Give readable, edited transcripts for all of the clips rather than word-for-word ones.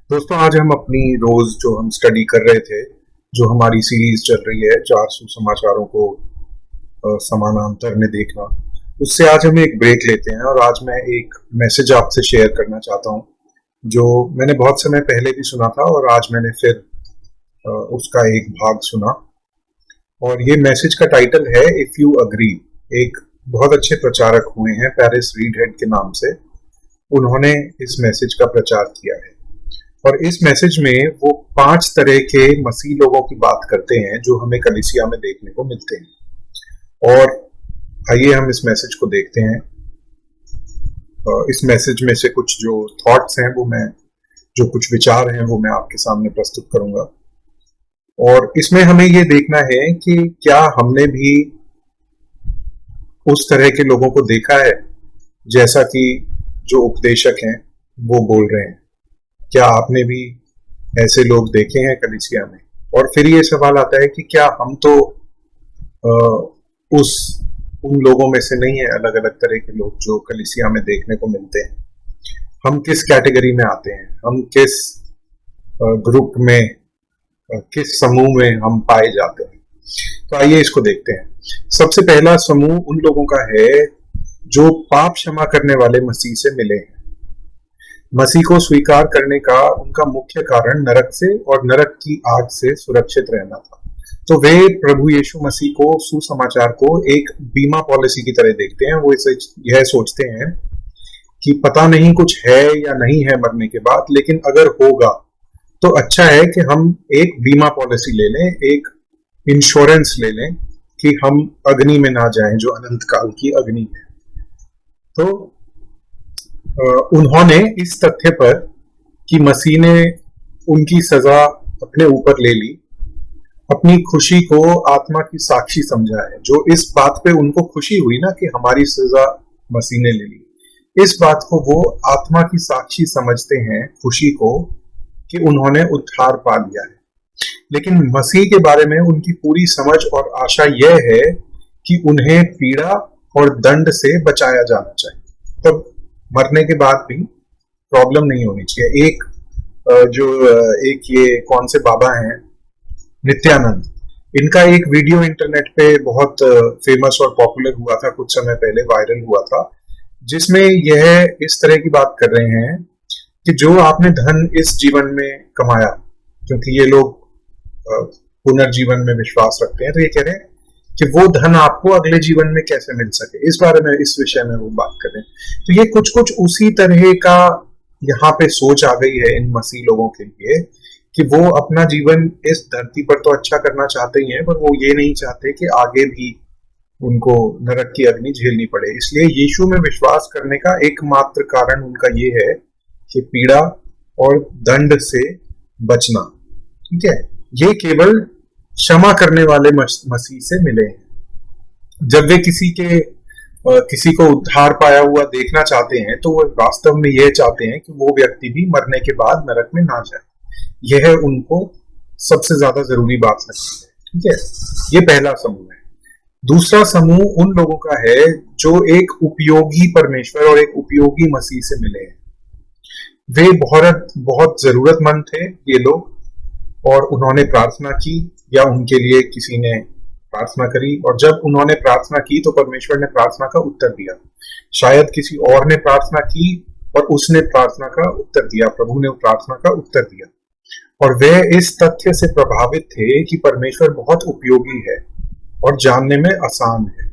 दोस्तों, आज हम अपनी रोज जो हम स्टडी कर रहे थे, जो हमारी सीरीज चल रही है 400 समाचारों को समानांतर में देखना, उससे आज हम एक ब्रेक लेते हैं। और आज मैं एक मैसेज आपसे शेयर करना चाहता हूँ जो मैंने बहुत समय पहले भी सुना था और आज मैंने फिर उसका एक भाग सुना। और ये मैसेज का टाइटल है इफ यू अग्री। एक बहुत अच्छे प्रचारक हुए हैं पेरिस रीडहेड के नाम से, उन्होंने इस मैसेज का प्रचार किया है। और इस मैसेज में वो 5 तरह के मसीह लोगों की बात करते हैं जो हमें कलीसिया में देखने को मिलते हैं। और आइए हम इस मैसेज को देखते हैं। इस मैसेज में से कुछ जो थॉट्स हैं जो कुछ विचार हैं वो मैं आपके सामने प्रस्तुत करूंगा। और इसमें हमें ये देखना है कि क्या हमने भी उस तरह के लोगों को देखा है जैसा कि जो उपदेशक हैं वो बोल रहे हैं। क्या आपने भी ऐसे लोग देखे हैं कलीसिया में? और फिर ये सवाल आता है कि क्या हम तो उन लोगों में से नहीं है, अलग अलग तरह के लोग जो कलीसिया में देखने को मिलते हैं। हम किस कैटेगरी में आते हैं, हम किस ग्रुप में, किस समूह में हम पाए जाते हैं। तो आइए इसको देखते हैं। सबसे पहला समूह उन लोगों का है जो पाप क्षमा करने वाले मसीह से मिले हैं। मसीह को स्वीकार करने का उनका मुख्य कारण नरक से और नरक की आग से सुरक्षित रहना था। तो वे प्रभु यीशु मसीह को, सुसमाचार को एक बीमा पॉलिसी की तरह देखते हैं। वो इसे यह सोचते हैं कि पता नहीं कुछ है या नहीं है मरने के बाद, लेकिन अगर होगा तो अच्छा है कि हम एक बीमा पॉलिसी ले लें, एक इंश्योरेंस ले लें कि हम अग्नि में ना जाएं, जो अनंत काल की अग्नि है। तो उन्होंने इस तथ्य पर कि मसीह ने उनकी सजा अपने ऊपर ले ली, अपनी खुशी को आत्मा की साक्षी समझा है। जो इस बात पे उनको खुशी हुई ना कि हमारी सजा मसीह ने ले ली, इस बात को वो आत्मा की साक्षी समझते हैं, खुशी को, कि उन्होंने उद्धार पा लिया है। लेकिन मसीह के बारे में उनकी पूरी समझ और आशा यह है कि उन्हें पीड़ा और दंड से बचाया जाना चाहिए। तब मरने के बाद भी प्रॉब्लम नहीं होनी चाहिए। एक ये कौन से बाबा हैं, नित्यानंद, इनका एक वीडियो इंटरनेट पे बहुत फेमस और पॉपुलर हुआ था, कुछ समय पहले वायरल हुआ था, जिसमें यह इस तरह की बात कर रहे हैं कि जो आपने धन इस जीवन में कमाया, क्योंकि ये लोग पुनर्जीवन में विश्वास रखते हैं, तो ये कह रहे हैं कि वो धन आपको अगले जीवन में कैसे मिल सके, इस बारे में, इस विषय में वो बात कर रहे हैं। तो ये कुछ कुछ उसी तरह का यहाँ पे सोच आ गई है इन मसीह लोगों के लिए कि वो अपना जीवन इस धरती पर तो अच्छा करना चाहते ही हैं, पर वो ये नहीं चाहते कि आगे भी उनको नरक की अग्नि झेलनी पड़े। इसलिए यीशु में विश्वास करने का एकमात्र कारण उनका ये है कि पीड़ा और दंड से बचना। ठीक है, ये केवल क्षमा करने वाले मसीह से मिले हैं। जब वे किसी को उद्धार पाया हुआ देखना चाहते हैं तो वो वास्तव में यह चाहते हैं कि वो व्यक्ति भी मरने के बाद नरक में ना जाए। यह उनको सबसे ज्यादा जरूरी बात लगती है। ठीक है, ये पहला समूह है। दूसरा समूह उन लोगों का है जो एक उपयोगी परमेश्वर और एक उपयोगी मसीह से मिले हैं। वे बहुत बहुत जरूरतमंद थे ये लोग, और उन्होंने प्रार्थना की या उनके लिए किसी ने प्रार्थना करी, और जब उन्होंने प्रार्थना की तो परमेश्वर ने प्रार्थना का उत्तर दिया। शायद किसी और ने प्रार्थना की और उसने प्रार्थना का उत्तर दिया, प्रभु ने प्रार्थना का उत्तर दिया। और वे इस तथ्य से प्रभावित थे कि परमेश्वर बहुत उपयोगी है और जानने में आसान है।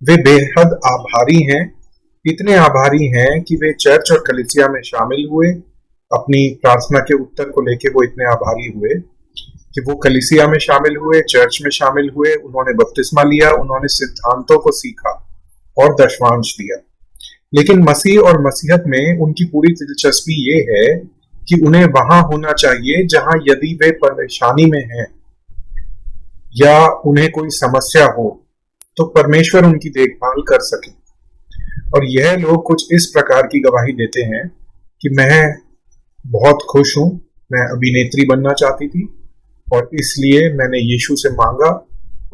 वे बेहद आभारी हैं, इतने आभारी हैं कि वे चर्च और कलीसिया में शामिल हुए। अपनी प्रार्थना के उत्तर को लेके वो इतने आभारी हुए कि वो कलीसिया में शामिल हुए, चर्च में शामिल हुए, उन्होंने बपतिस्मा लिया, उन्होंने सिद्धांतों को सीखा और दशवांश दिया। लेकिन मसीह और मसीहत में उनकी पूरी दिलचस्पी ये है कि उन्हें वहां होना चाहिए जहां यदि वे परेशानी में हैं या उन्हें कोई समस्या हो तो परमेश्वर उनकी देखभाल कर सके। और यह लोग कुछ इस प्रकार की गवाही देते हैं कि मैं बहुत खुश हूं, मैं अभिनेत्री बनना चाहती थी और इसलिए मैंने यीशु से मांगा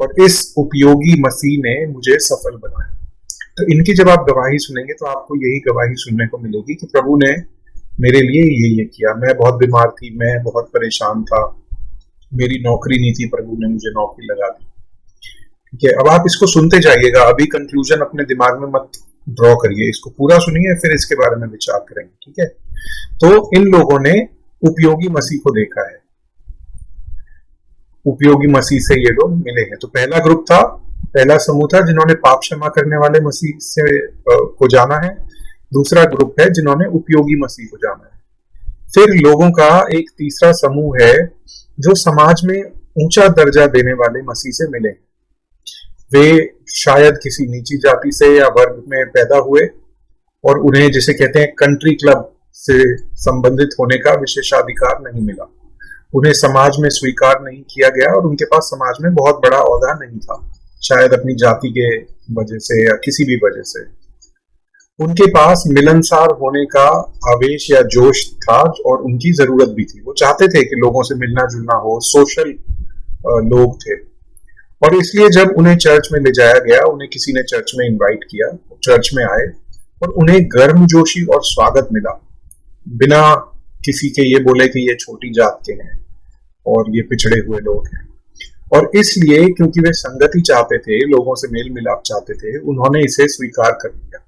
और इस उपयोगी मसीह ने मुझे सफल बनाया। तो इनकी जब आप गवाही सुनेंगे तो आपको यही गवाही सुनने को मिलेगी कि प्रभु ने मेरे लिए ये किया, मैं बहुत बीमार थी, मैं बहुत परेशान था, मेरी नौकरी नहीं थी, प्रभु ने मुझे नौकरी लगा दी। ठीक है, अब आप इसको सुनते जाइएगा, अभी कंक्लूजन अपने दिमाग में मत ड्रॉ करिए, इसको पूरा सुनिए फिर इसके बारे में विचार करेंगे। ठीक है, तो इन लोगों ने उपयोगी मसीह को देखा है, उपयोगी मसीह से ये लोग मिले हैं। तो पहला ग्रुप था, पहला समूह था जिन्होंने पाप क्षमा करने वाले मसीह से को जाना है। दूसरा ग्रुप है जिन्होंने उपयोगी मसीह को जाना है। फिर लोगों का एक तीसरा समूह है जो समाज में ऊंचा दर्जा देने वाले मसीह से मिले। वे शायद किसी नीची जाति से या वर्ग में पैदा हुए और उन्हें जिसे कहते हैं कंट्री क्लब से संबंधित होने का विशेषाधिकार नहीं मिला, उन्हें समाज में स्वीकार नहीं किया गया और उनके पास समाज में बहुत बड़ा ओहदा नहीं था, शायद अपनी जाति के वजह से या किसी भी वजह से। उनके पास मिलनसार होने का आवेश या जोश था और उनकी जरूरत भी थी। वो चाहते थे कि लोगों से मिलना जुलना हो, सोशल लोग थे। और इसलिए जब उन्हें चर्च में ले जाया गया, उन्हें किसी ने चर्च में इनवाइट किया, चर्च में आए और उन्हें गर्मजोशी और स्वागत मिला, बिना किसी के ये बोले कि ये छोटी जात के हैं और ये पिछड़े हुए लोग हैं। और इसलिए क्योंकि वे संगति चाहते थे, लोगों से मेल मिलाप चाहते थे, उन्होंने इसे स्वीकार कर लिया।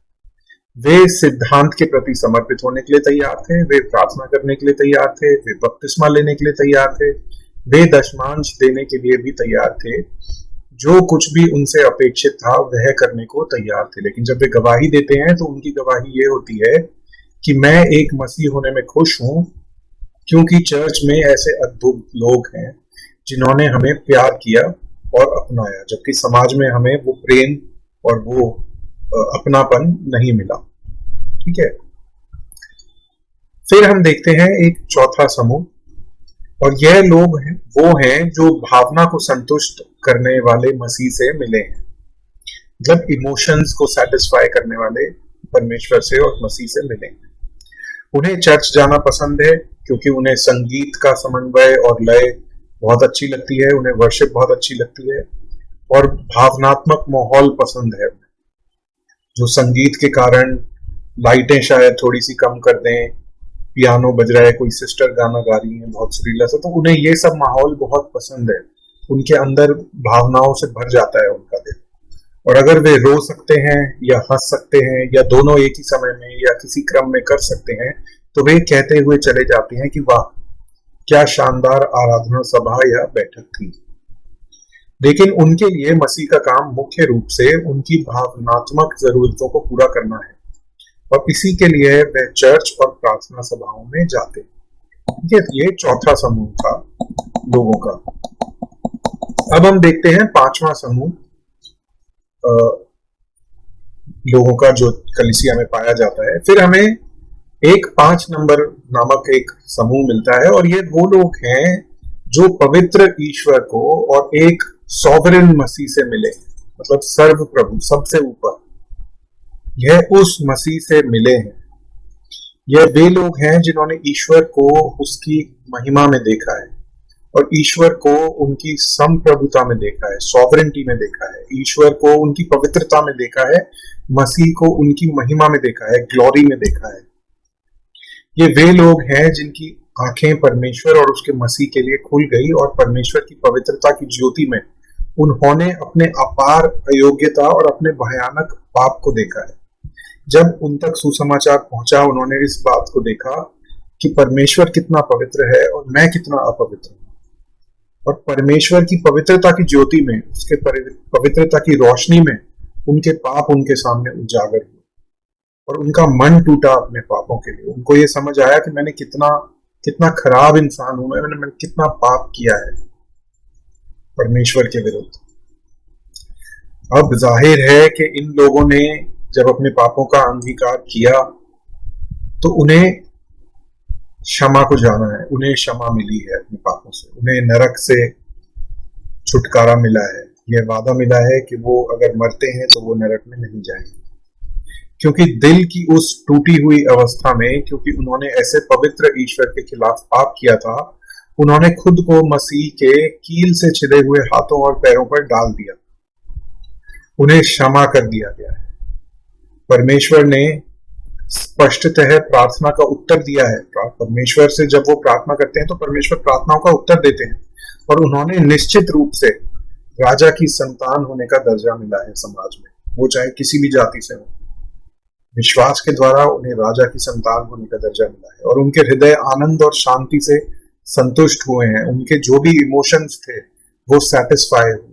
वे सिद्धांत के प्रति समर्पित होने के लिए तैयार थे, वे प्रार्थना करने के लिए तैयार थे, वे बपतिस्मा लेने के लिए तैयार थे, वे दशमांश देने के लिए भी तैयार थे, जो कुछ भी उनसे अपेक्षित था वह करने को तैयार थे। लेकिन जब वे गवाही देते हैं तो उनकी गवाही ये होती है कि मैं एक मसीह होने में खुश हूं, क्योंकि चर्च में ऐसे अद्भुत लोग हैं जिन्होंने हमें प्यार किया और अपनाया, जबकि समाज में हमें वो प्रेम और वो अपनापन नहीं मिला। ठीक है, फिर हम देखते हैं एक चौथा समूह, और यह लोग हैं, वो हैं जो भावना को संतुष्ट करने वाले मसीह से मिले हैं, मतलब इमोशंस को सेटिस्फाई करने वाले परमेश्वर से और मसीह से मिले हैं। उन्हें चर्च जाना पसंद है क्योंकि उन्हें संगीत का समन्वय और लय बहुत अच्छी लगती है, उन्हें वर्शिप बहुत अच्छी लगती है और भावनात्मक माहौल पसंद है, जो संगीत के कारण लाइटें शायद थोड़ी सी कम कर दें, पियानो बज रहा है, कोई सिस्टर गाना गा रही है बहुत सुरीला सा, तो उन्हें ये सब माहौल बहुत पसंद है, उनके अंदर भावनाओं से भर जाता है उनका दिल। और अगर वे रो सकते हैं या हंस सकते हैं या दोनों एक ही समय में या किसी क्रम में कर सकते हैं, तो वे कहते हुए चले जाते हैं कि वाह क्या शानदार आराधना सभा या बैठक थी। लेकिन उनके लिए मसीह का काम मुख्य रूप से उनकी भावनात्मक जरूरतों को पूरा करना है, और इसी के लिए वे चर्च और प्रार्थना सभाओं में जाते हैं। ये चौथा समूह था लोगों का। अब हम देखते हैं पांचवा समूह लोगों का जो कलीसिया में पाया जाता है। फिर हमें एक 5 नंबर नामक एक समूह मिलता है, और ये वो लोग हैं जो पवित्र ईश्वर को और एक सॉवरेन मसीह से मिले, मतलब सर्व प्रभु सबसे ऊपर, यह उस मसीह से मिले हैं। यह वे लोग हैं जिन्होंने ईश्वर को उसकी महिमा में देखा है और ईश्वर को उनकी संप्रभुता में देखा है, सॉवरेंटी में देखा है, ईश्वर को उनकी पवित्रता में देखा है, मसीह को उनकी महिमा में देखा है, ग्लोरी में देखा है। ये वे लोग हैं जिनकी आंखें परमेश्वर और उसके मसीह के लिए खुल गई और परमेश्वर की पवित्रता की ज्योति में उन्होंने अपने अपार अयोग्यता और अपने भयानक पाप को देखा है। जब उन तक सुसमाचार पहुंचा, उन्होंने इस बात को देखा कि परमेश्वर कितना पवित्र है और मैं कितना अपवित्र हूं, और परमेश्वर की पवित्रता की ज्योति में, उसके पवित्रता की रोशनी में उनके पाप उनके सामने उजागर हुए और उनका मन टूटा अपने पापों के लिए। उनको ये समझ आया कि मैंने कितना खराब इंसान हूं, मैंने कितना पाप किया है परमेश्वर के विरुद्ध। अब जाहिर है कि इन लोगों ने जब अपने पापों का अंगीकार किया तो उन्हें क्षमा को जाना है, उन्हें क्षमा मिली है अपने पापों से, उन्हें नरक से छुटकारा मिला है, यह वादा मिला है कि वो अगर मरते हैं तो वो नरक में नहीं जाएंगे। क्योंकि दिल की उस टूटी हुई अवस्था में, क्योंकि उन्होंने ऐसे पवित्र ईश्वर के खिलाफ पाप किया था, उन्होंने खुद को मसीह के कील से छिले हुए हाथों और पैरों पर डाल दिया, उन्हें क्षमा कर दिया गया है। परमेश्वर ने स्पष्टतः प्रार्थना का उत्तर दिया है। परमेश्वर से जब वो प्रार्थना करते हैं तो परमेश्वर प्रार्थनाओं का उत्तर देते हैं, और उन्होंने निश्चित रूप से राजा की संतान होने का दर्जा मिला है समाज में, वो चाहे किसी भी जाति से हो। विश्वास के द्वारा उन्हें राजा की संतान होने का दर्जा मिला है, और उनके हृदय आनंद और शांति से संतुष्ट हुए हैं। उनके जो भी इमोशंस थे वो सेटिस्फाई हुए,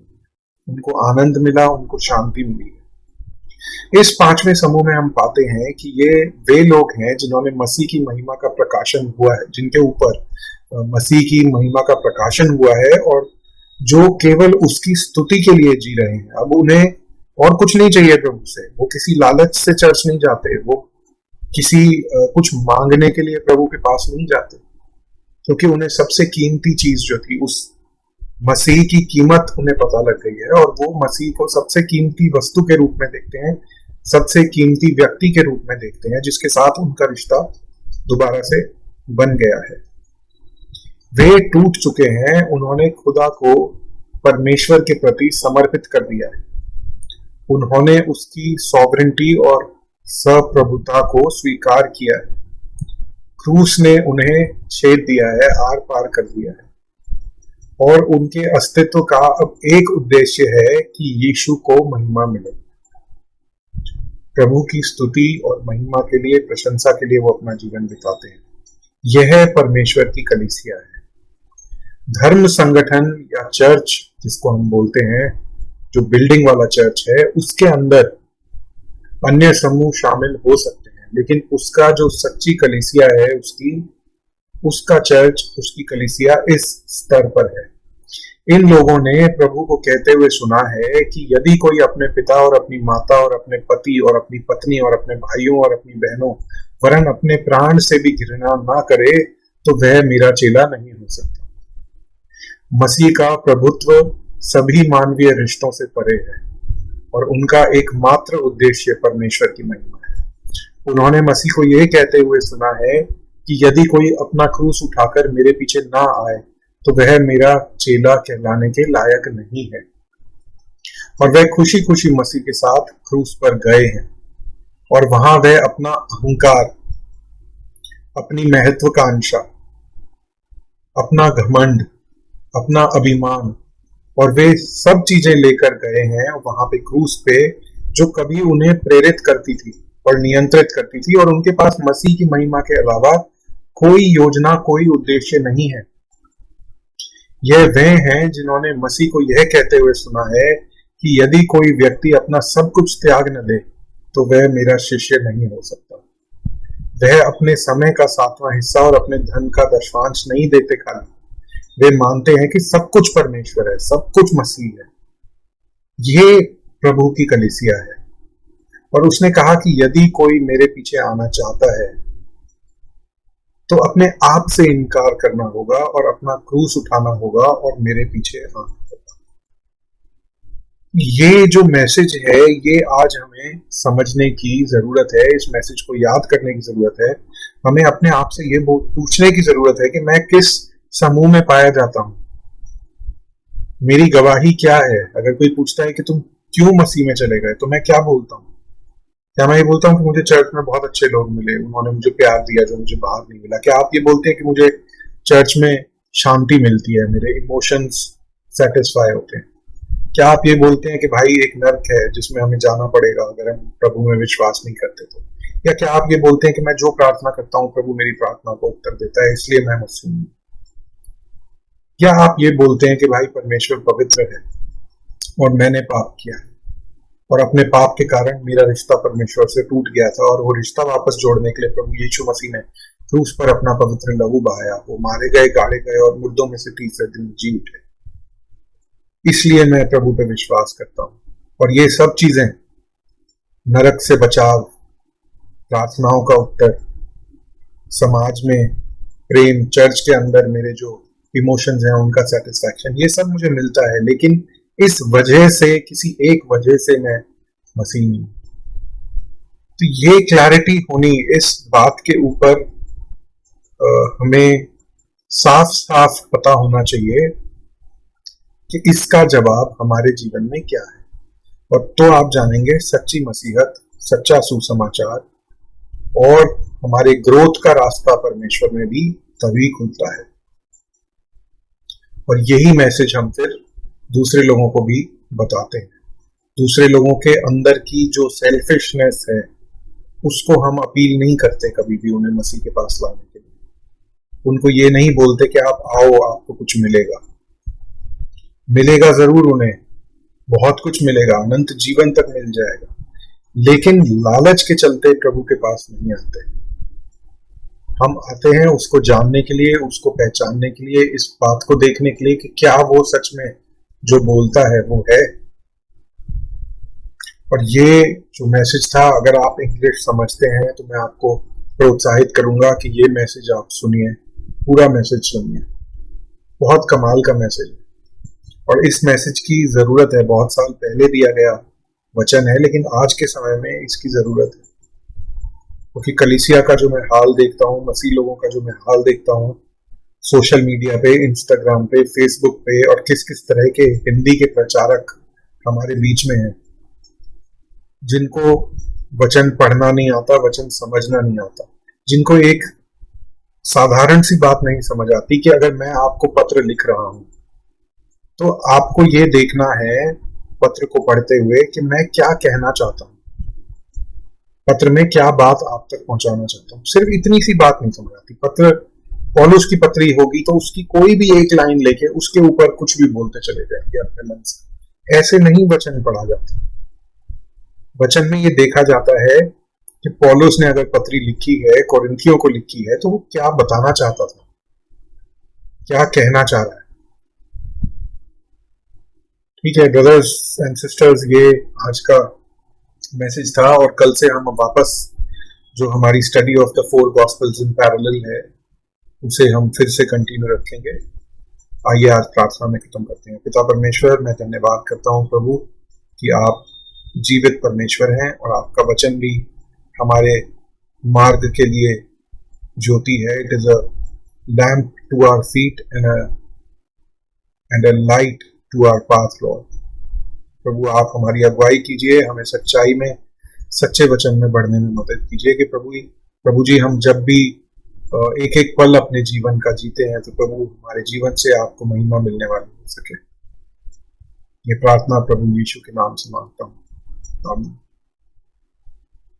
उनको आनंद मिला, उनको शांति मिली। इस पांचवें समूह में हम पाते हैं कि ये वे लोग हैं जिन्होंने मसीह की महिमा का प्रकाशन हुआ है, जिनके ऊपर मसीह की महिमा का प्रकाशन हुआ है, और जो केवल उसकी स्तुति के लिए जी रहे हैं। अब उन्हें और कुछ नहीं चाहिए प्रभु से, वो किसी लालच से चर्च नहीं जाते, वो किसी कुछ मांगने के लिए प्रभु के पास नहीं जाते, क्योंकि उन्हें सबसे कीमती चीज जो थी, उस मसीह की कीमत उन्हें पता लग गई है, और वो मसीह को सबसे कीमती वस्तु के रूप में देखते हैं, सबसे कीमती व्यक्ति के रूप में देखते हैं, जिसके साथ उनका रिश्ता दोबारा से बन गया है। वे टूट चुके हैं, उन्होंने खुदा को परमेश्वर के प्रति समर्पित कर दिया है, उन्होंने उसकी सॉवरेंटी और सप्रभुता को स्वीकार किया है। क्रूस ने उन्हें छेद दिया है, आर पार कर दिया है, और उनके अस्तित्व का अब एक उद्देश्य है कि यीशु को महिमा मिले। प्रभु की स्तुति और महिमा के लिए, प्रशंसा के लिए वो अपना जीवन बिताते हैं। यह परमेश्वर की कलीसिया है। धर्म संगठन या चर्च जिसको हम बोलते हैं, जो बिल्डिंग वाला चर्च है, उसके अंदर अन्य समूह शामिल हो सकते हैं, लेकिन उसका जो सच्ची कलीसिया है, उसका चर्च, उसकी कलीसिया इस स्तर पर है। इन लोगों ने प्रभु को कहते हुए सुना है कि यदि कोई अपने पिता और अपनी माता और अपने पति और अपनी पत्नी और अपने भाइयों और अपनी बहनों वरन अपने प्राण से भी घृणा ना करे तो वह मेरा चेला नहीं हो सकता। मसीह का प्रभुत्व सभी मानवीय रिश्तों से परे है, और उनका एकमात्र उद्देश्य परमेश्वर की महिमा है। उन्होंने मसीह को यह कहते हुए सुना है कि यदि कोई अपना क्रूस उठाकर मेरे पीछे ना आए तो वह मेरा चेला कहलाने के लायक नहीं है। और वह खुशी खुशी मसीह के साथ क्रूस पर गए हैं, और वहां वह अपना अहंकार, अपनी महत्वाकांक्षा, अपना घमंड, अपना अभिमान और वे सब चीजें लेकर गए हैं वहां पे क्रूस पे, जो कभी उन्हें प्रेरित करती थी और नियंत्रित करती थी, और उनके पास मसीह की महिमा के अलावा कोई योजना, कोई उद्देश्य नहीं है। यह वे हैं जिन्होंने मसीह को यह कहते हुए सुना है कि यदि कोई व्यक्ति अपना सब कुछ त्याग न दे तो वह मेरा शिष्य नहीं हो सकता। वह अपने समय का 7वां हिस्सा और अपने धन का दशमांश नहीं देते, खाली वे मानते हैं कि सब कुछ परमेश्वर है, सब कुछ मसीह है। ये प्रभु की कलीसिया है। और उसने कहा कि यदि कोई मेरे पीछे आना चाहता है तो अपने आप से इनकार करना होगा और अपना क्रूस उठाना होगा और मेरे पीछे आना होगा। ये जो मैसेज है, ये आज हमें समझने की जरूरत है, इस मैसेज को याद करने की जरूरत है। हमें अपने आप से ये पूछने की जरूरत है कि मैं किस समूह में पाया जाता हूं, मेरी गवाही क्या है। अगर कोई पूछता है कि तुम क्यों मसीह में चले गए, तो मैं क्या बोलता हूँ? क्या मैं ये बोलता हूँ कि मुझे चर्च में बहुत अच्छे लोग मिले, उन्होंने मुझे प्यार दिया जो मुझे बाहर नहीं मिला? क्या आप ये बोलते हैं कि मुझे चर्च में शांति मिलती है, मेरे इमोशंस सेटिस्फाई होते हैं? क्या आप ये बोलते हैं कि भाई एक नर्क है जिसमें हमें जाना पड़ेगा अगर हम प्रभु में विश्वास नहीं करते तो? या क्या आप ये बोलते हैं कि मैं जो प्रार्थना करता हूँ प्रभु मेरी प्रार्थना को उत्तर देता है, इसलिए मैं मुस्लिम हूँ? क्या आप ये बोलते हैं कि भाई परमेश्वर पवित्र है और मैंने पाप किया है और अपने पाप के कारण मेरा रिश्ता परमेश्वर से टूट गया था, और वो रिश्ता वापस जोड़ने के लिए प्रभु यीशु मसीह ने क्रूस पर अपना पवित्र लहू बहाया, वो मारे गए, गाड़े गए और मुर्दों में से तीसरे दिन जी उठे, इसलिए मैं प्रभु पे विश्वास करता हूँ। और ये सब चीजें, नरक से बचाव, प्रार्थनाओं का उत्तर, समाज में प्रेम, चर्च के अंदर मेरे जो इमोशंस हैं उनका सेटिस्फैक्शन, ये सब मुझे मिलता है, लेकिन इस वजह से, किसी एक वजह से मैं मसीह नहीं। तो ये क्लैरिटी होनी, इस बात के ऊपर हमें साफ साफ पता होना चाहिए कि इसका जवाब हमारे जीवन में क्या है। और तो आप जानेंगे सच्ची मसीहत, सच्चा सुसमाचार, और हमारे ग्रोथ का रास्ता परमेश्वर में भी तभी खुलता है। और यही मैसेज हम फिर दूसरे लोगों को भी बताते हैं। दूसरे लोगों के अंदर की जो सेल्फिशनेस है उसको हम अपील नहीं करते कभी भी उन्हें मसीह के पास लाने के लिए। उनको ये नहीं बोलते कि आप आओ, आपको कुछ मिलेगा। मिलेगा जरूर, उन्हें बहुत कुछ मिलेगा, अनंत जीवन तक मिल जाएगा, लेकिन लालच के चलते प्रभु के पास नहीं आते। हम आते हैं उसको जानने के लिए, उसको पहचानने के लिए, इस बात को देखने के लिए कि क्या वो सच में जो बोलता है वो है। और ये जो मैसेज था, अगर आप इंग्लिश समझते हैं तो मैं आपको प्रोत्साहित करूंगा कि ये मैसेज आप सुनिए, पूरा मैसेज सुनिए। बहुत कमाल का मैसेज है और इस मैसेज की जरूरत है। बहुत साल पहले दिया गया वचन है, लेकिन आज के समय में इसकी जरूरत है, क्योंकि कलीसिया का जो मैं हाल देखता हूँ, मसीह लोगों का जो मैं हाल देखता हूँ सोशल मीडिया पे, इंस्टाग्राम पे, फेसबुक पे, और किस किस तरह के हिंदी के प्रचारक हमारे बीच में हैं जिनको वचन पढ़ना नहीं आता, वचन समझना नहीं आता, जिनको एक साधारण सी बात नहीं समझ आती कि अगर मैं आपको पत्र लिख रहा हूं तो आपको ये देखना है पत्र को पढ़ते हुए कि मैं क्या कहना चाहता हूं, पत्र में क्या बात आप तक पहुंचाना चाहता हूं। सिर्फ इतनी सी बात नहीं समझ आती। पत्र पौलुस की पत्री होगी तो उसकी कोई भी एक लाइन लेके उसके ऊपर कुछ भी बोलते चले जाएंगे अपने मन से। ऐसे नहीं वचन पढ़ा जाता। वचन में ये देखा जाता है कि पौलुस ने अगर पत्री लिखी है, कोरिन्थियों को लिखी है, तो वो क्या बताना चाहता था, क्या कहना चाह रहा है। ठीक है ब्रदर्स एंड सिस्टर्स, ये आज का मैसेज था और कल से हम वापस जो हमारी study of the 4 gospels in parallel है उसे हम फिर से कंटिन्यू रखेंगे। आइए आज प्रार्थना में खत्म करते हैं। पिता परमेश्वर, मैं धन्यवाद करता हूँ प्रभु कि आप जीवित परमेश्वर हैं और आपका वचन भी हमारे मार्ग के लिए ज्योति है। It is a lamp to our feet and a light to our path lord. प्रभु आप हमारी अगुवाई कीजिए, हमें सच्चाई में, सच्चे वचन में बढ़ने में मदद कीजिए कि प्रभु जी हम जब भी एक एक पल अपने जीवन का जीते हैं तो प्रभु हमारे जीवन से आपको महिमा मिलने वाली हो सके। ये प्रार्थना प्रभु यीशु के नाम से मांगता हूँ, आमीन।